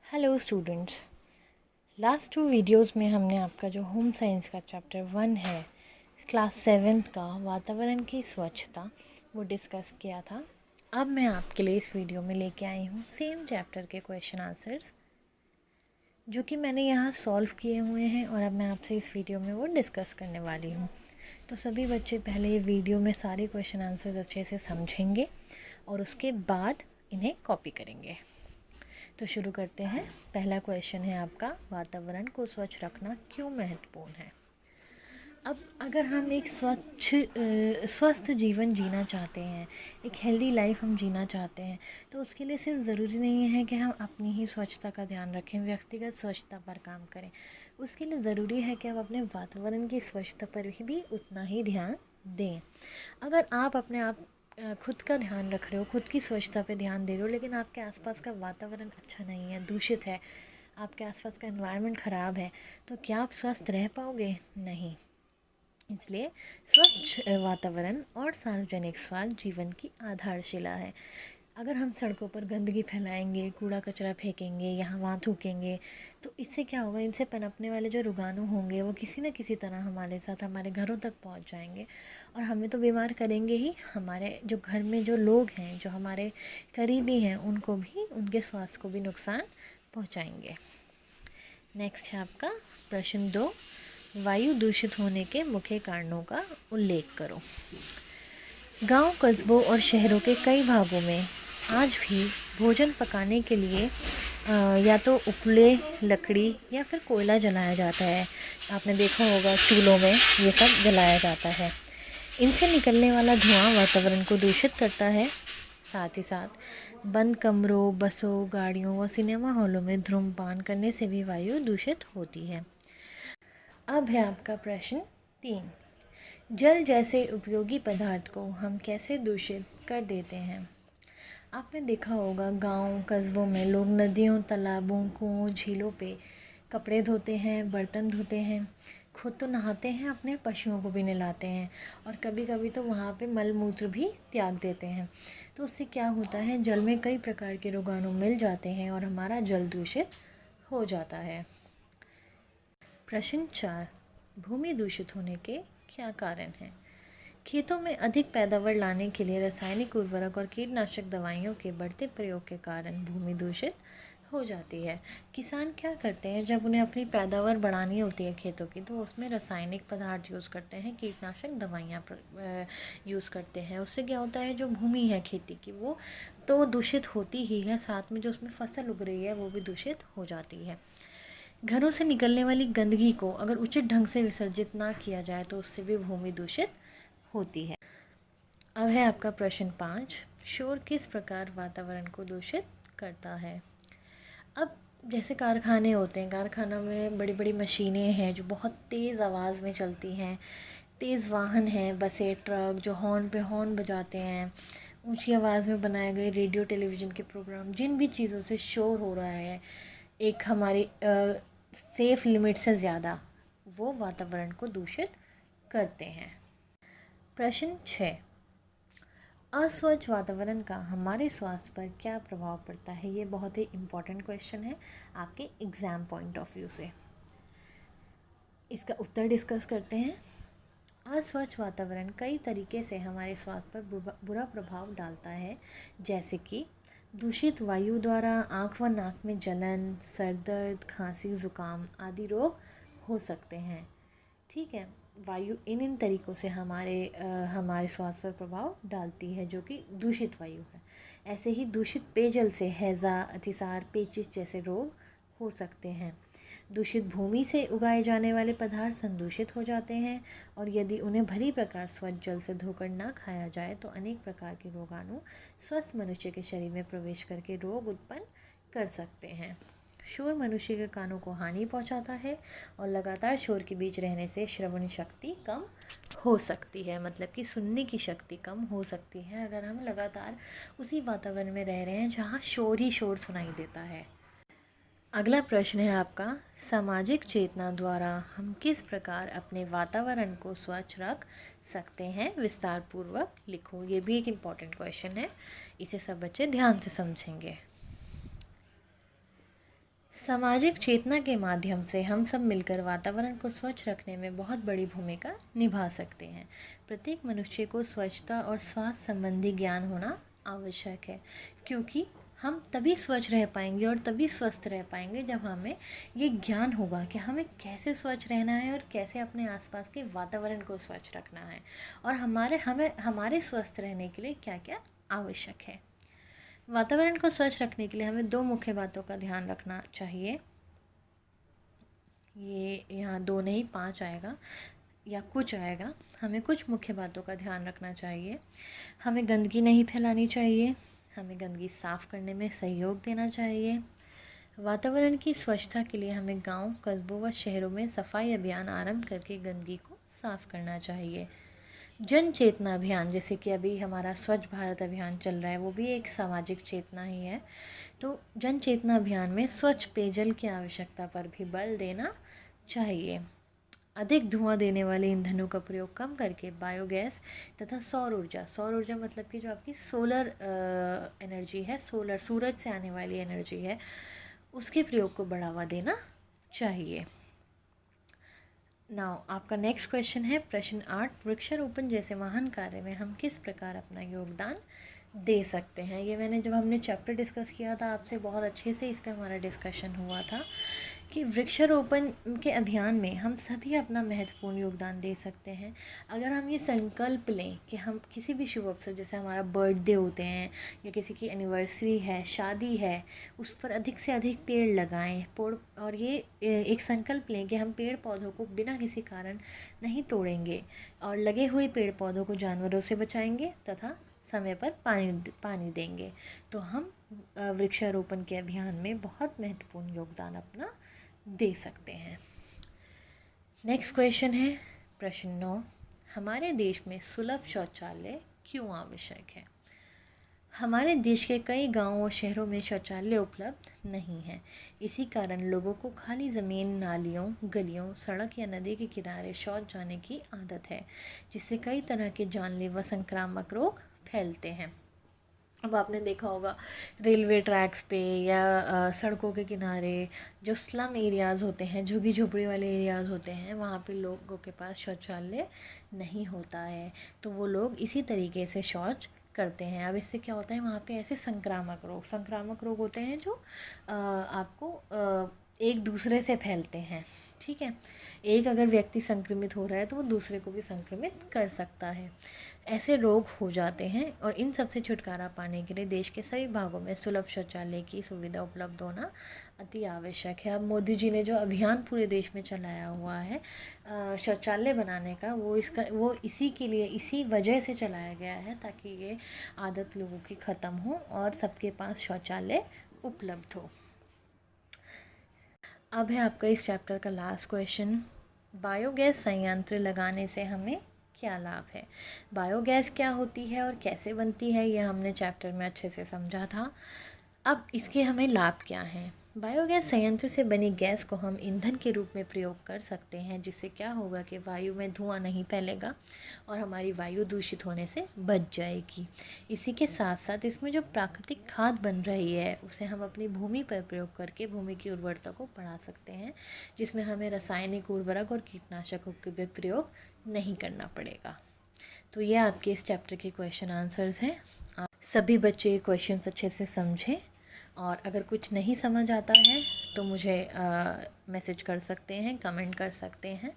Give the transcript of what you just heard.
Hello students, last 2 videos में हमने आपका जो होम साइंस का चैप्टर 1 है क्लास 7th का वातावरण की स्वच्छता वो डिस्कस किया था। अब मैं आपके लिए इस वीडियो में लेके आई हूँ सेम चैप्टर के क्वेश्चन आंसर्स जो कि मैंने यहाँ सॉल्व किए हुए हैं और अब मैं आपसे इस वीडियो में वो डिस्कस करने वाली हूँ। तो सभी बच्चे पहले ये वीडियो में सारे क्वेश्चन आंसर्स अच्छे से समझेंगे और उसके बाद इन्हें कॉपी करेंगे। तो शुरू करते हैं। पहला क्वेश्चन है आपका, वातावरण को स्वच्छ रखना क्यों महत्वपूर्ण है। अब अगर हम एक स्वस्थ जीवन जीना चाहते हैं, एक हेल्दी लाइफ हम जीना चाहते हैं, तो उसके लिए सिर्फ ज़रूरी नहीं है कि हम अपनी ही स्वच्छता का ध्यान रखें, व्यक्तिगत स्वच्छता पर काम करें। उसके लिए ज़रूरी है कि हम अपने वातावरण की स्वच्छता पर भी उतना ही ध्यान दें। अगर आप अपने आप खुद का ध्यान रख रहे हो, खुद की स्वच्छता पे ध्यान दे रहे हो, लेकिन आपके आसपास का वातावरण अच्छा नहीं है, दूषित है, आपके आसपास का एनवायरनमेंट ख़राब है, तो क्या आप स्वस्थ रह पाओगे? नहीं। इसलिए स्वच्छ वातावरण और सार्वजनिक स्वास्थ्य जीवन की आधारशिला है। अगर हम सड़कों पर गंदगी फैलाएंगे, कूड़ा कचरा फेंकेंगे, यहाँ वहाँ थूकेंगे, तो इससे क्या होगा, इनसे पनपने वाले जो रोगाणु होंगे वो किसी न किसी तरह हमारे साथ हमारे घरों तक पहुँच जाएंगे और हमें तो बीमार करेंगे ही, हमारे जो घर में जो लोग हैं, जो हमारे करीबी हैं, उनको भी, उनके स्वास्थ्य को भी नुकसान पहुँचाएंगे। नेक्स्ट है आपका प्रश्न 2, वायु दूषित होने के मुख्य कारणों का उल्लेख करो। गांव, कस्बों और शहरों के कई भागों में आज भी भोजन पकाने के लिए या तो उपले, लकड़ी या फिर कोयला जलाया जाता है। आपने देखा होगा चूल्हों में ये सब जलाया जाता है। इनसे निकलने वाला धुआं वातावरण को दूषित करता है। साथ ही साथ बंद कमरों, बसों, गाड़ियों व सिनेमा हॉलों में धूम्रपान करने से भी वायु दूषित होती है। अब है आपका प्रश्न 3, जल जैसे उपयोगी पदार्थ को हम कैसे दूषित कर देते हैं। आपने देखा होगा गांव, कस्बों में लोग नदियों, तालाबों, कुओं, झीलों पे कपड़े धोते हैं, बर्तन धोते हैं, खुद तो नहाते हैं, अपने पशुओं को भी नहलाते हैं और कभी कभी तो वहाँ पे मल मूत्र भी त्याग देते हैं। तो उससे क्या होता है, जल में कई प्रकार के रोगाणु मिल जाते हैं और हमारा जल दूषित हो जाता है। प्रश्न 4, भूमि दूषित होने के क्या कारण हैं। खेतों में अधिक पैदावार लाने के लिए रासायनिक उर्वरक और कीटनाशक दवाइयों के बढ़ते प्रयोग के कारण भूमि दूषित हो जाती है। किसान क्या करते हैं, जब उन्हें अपनी पैदावार बढ़ानी होती है खेतों की, तो उसमें रासायनिक पदार्थ यूज़ करते हैं, कीटनाशक दवाइयाँ यूज़ करते हैं। उससे क्या होता है, जो भूमि है खेती की वो तो दूषित होती ही है, साथ में जो उसमें फसल उग रही है वो भी दूषित हो जाती है। घरों से निकलने वाली गंदगी को अगर उचित ढंग से विसर्जित ना किया जाए तो उससे भी भूमि दूषित होती है। अब है आपका प्रश्न 5, शोर किस प्रकार वातावरण को दूषित करता है। अब जैसे कारखाने होते हैं, कारखानों में बड़ी बड़ी मशीनें हैं जो बहुत तेज़ आवाज़ में चलती हैं, तेज़ वाहन हैं, बसें, ट्रक जो हॉर्न पे हॉर्न बजाते हैं, ऊंची आवाज़ में बनाए गए रेडियो, टेलीविज़न के प्रोग्राम, जिन भी चीज़ों से शोर हो रहा है एक हमारी सेफ़ लिमिट से ज़्यादा, वो वातावरण को दूषित करते हैं। प्रश्न 6, अस्वच्छ वातावरण का हमारे स्वास्थ्य पर क्या प्रभाव पड़ता है। ये बहुत ही इम्पॉर्टेंट क्वेश्चन है आपके एग्ज़ाम पॉइंट ऑफ व्यू से। इसका उत्तर डिस्कस करते हैं। अस्वच्छ वातावरण कई तरीके से हमारे स्वास्थ्य पर बुरा प्रभाव डालता है, जैसे कि दूषित वायु द्वारा आँख व नाक में जलन, सर दर्द, खांसी, ज़ुकाम आदि रोग हो सकते हैं। ठीक है, वायु इन तरीक़ों से हमारे स्वास्थ्य पर प्रभाव डालती है, जो कि दूषित वायु है। ऐसे ही दूषित पेयजल से हैज़ा, अतिसार, पेचिश जैसे रोग हो सकते हैं। दूषित भूमि से उगाए जाने वाले पदार्थ संदूषित हो जाते हैं और यदि उन्हें भली प्रकार स्वच्छ जल से धोकर ना खाया जाए तो अनेक प्रकार के रोगाणु स्वस्थ मनुष्य के शरीर में प्रवेश करके रोग उत्पन्न कर सकते हैं। शोर मनुष्य के कानों को हानि पहुंचाता है और लगातार शोर के बीच रहने से श्रवण शक्ति कम हो सकती है, मतलब कि सुनने की शक्ति कम हो सकती है अगर हम लगातार उसी वातावरण में रह रहे हैं जहां शोर ही शोर सुनाई देता है। अगला प्रश्न है आपका, सामाजिक चेतना द्वारा हम किस प्रकार अपने वातावरण को स्वच्छ रख सकते हैं, विस्तार पूर्वक लिखो। ये भी एक इम्पॉर्टेंट क्वेश्चन है, इसे सब बच्चे ध्यान से समझेंगे। सामाजिक चेतना के माध्यम से हम सब मिलकर वातावरण को स्वच्छ रखने में बहुत बड़ी भूमिका निभा सकते हैं। प्रत्येक मनुष्य को स्वच्छता और स्वास्थ्य संबंधी ज्ञान होना आवश्यक है, क्योंकि हम तभी स्वच्छ रह पाएंगे और तभी स्वस्थ रह पाएंगे जब हमें ये ज्ञान होगा कि हमें कैसे स्वच्छ रहना है और कैसे अपने आसपास के वातावरण को स्वच्छ रखना है, और हमारे स्वस्थ रहने के लिए क्या क्या आवश्यक है। वातावरण को स्वच्छ रखने के लिए हमें दो मुख्य बातों का ध्यान रखना चाहिए। ये यहाँ दो नहीं, 5 आएगा या कुछ आएगा। हमें कुछ मुख्य बातों का ध्यान रखना चाहिए। हमें गंदगी नहीं फैलानी चाहिए। हमें गंदगी साफ़ करने में सहयोग देना चाहिए। वातावरण की स्वच्छता के लिए हमें गांव, कस्बों व शहरों में सफाई अभियान आरंभ करके गंदगी को साफ़ करना चाहिए। जन चेतना अभियान, जैसे कि अभी हमारा स्वच्छ भारत अभियान चल रहा है, वो भी एक सामाजिक चेतना ही है। तो जन चेतना अभियान में स्वच्छ पेयजल की आवश्यकता पर भी बल देना चाहिए। अधिक धुआं देने वाले ईंधनों का प्रयोग कम करके बायोगैस तथा सौर ऊर्जा मतलब कि जो आपकी सोलर एनर्जी है, सूरज से आने वाली एनर्जी है, उसके प्रयोग को बढ़ावा देना चाहिए। नाउ आपका नेक्स्ट क्वेश्चन है प्रश्न 8, वृक्षारोपण जैसे महान कार्य में हम किस प्रकार अपना योगदान दे सकते हैं। ये मैंने जब हमने चैप्टर डिस्कस किया था आपसे, बहुत अच्छे से इस पे हमारा डिस्कशन हुआ था कि वृक्षारोपण के अभियान में हम सभी अपना महत्वपूर्ण योगदान दे सकते हैं। अगर हम ये संकल्प लें कि हम किसी भी शुभ अवसर, जैसे हमारा बर्थडे होते हैं या किसी की एनिवर्सरी है, शादी है, उस पर अधिक से अधिक पेड़ लगाएं, और ये एक संकल्प लें कि हम पेड़ पौधों को बिना किसी कारण नहीं तोड़ेंगे और लगे हुए पेड़ पौधों को जानवरों से बचाएंगे तथा समय पर पानी देंगे, तो हम वृक्षारोपण के अभियान में बहुत महत्वपूर्ण योगदान अपना दे सकते हैं। नेक्स्ट क्वेश्चन है प्रश्न 9, हमारे देश में सुलभ शौचालय क्यों आवश्यक है। हमारे देश के कई गांवों और शहरों में शौचालय उपलब्ध नहीं है। इसी कारण लोगों को खाली ज़मीन, नालियों, गलियों, सड़क या नदी के किनारे शौच जाने की आदत है, जिससे कई तरह के जानलेवा संक्रामक रोग फैलते हैं। अब आपने देखा होगा रेलवे ट्रैक्स पे या सड़कों के किनारे जो स्लम एरियाज़ होते हैं, झुग्गी झोपड़ी वाले एरियाज़ होते हैं, वहाँ पे लोगों के पास शौचालय नहीं होता है, तो वो लोग इसी तरीके से शौच करते हैं। अब इससे क्या होता है, वहाँ पे ऐसे संक्रामक रोग होते हैं जो आपको एक दूसरे से फैलते हैं। ठीक है, एक अगर व्यक्ति संक्रमित हो रहा है तो वो दूसरे को भी संक्रमित कर सकता है। ऐसे रोग हो जाते हैं, और इन सब से छुटकारा पाने के लिए देश के सभी भागों में सुलभ शौचालय की सुविधा उपलब्ध होना अति आवश्यक है। अब मोदी जी ने जो अभियान पूरे देश में चलाया हुआ है शौचालय बनाने का, वो इसी के लिए, इसी वजह से चलाया गया है, ताकि ये आदत लोगों की ख़त्म हो और सबके पास शौचालय उपलब्ध हो। अब है आपका इस चैप्टर का लास्ट क्वेश्चन, बायोगैस संयंत्र लगाने से हमें क्या लाभ है। बायोगैस क्या होती है और कैसे बनती है, ये हमने चैप्टर में अच्छे से समझा था। अब इसके हमें लाभ क्या हैं। बायोगैस संयंत्र से बनी गैस को हम ईंधन के रूप में प्रयोग कर सकते हैं, जिससे क्या होगा कि वायु में धुआं नहीं फैलेगा और हमारी वायु दूषित होने से बच जाएगी। इसी के साथ साथ इसमें जो प्राकृतिक खाद बन रही है, उसे हम अपनी भूमि पर प्रयोग करके भूमि की उर्वरता को बढ़ा सकते हैं, जिसमें हमें रासायनिक उर्वरक और कीटनाशकों के भी प्रयोग नहीं करना पड़ेगा। तो ये आपके इस चैप्टर के क्वेश्चन आंसर्स हैं। आप सभी बच्चे क्वेश्चंस अच्छे से समझें, और अगर कुछ नहीं समझ आता है तो मुझे मैसेज कर सकते हैं, कमेंट कर सकते हैं।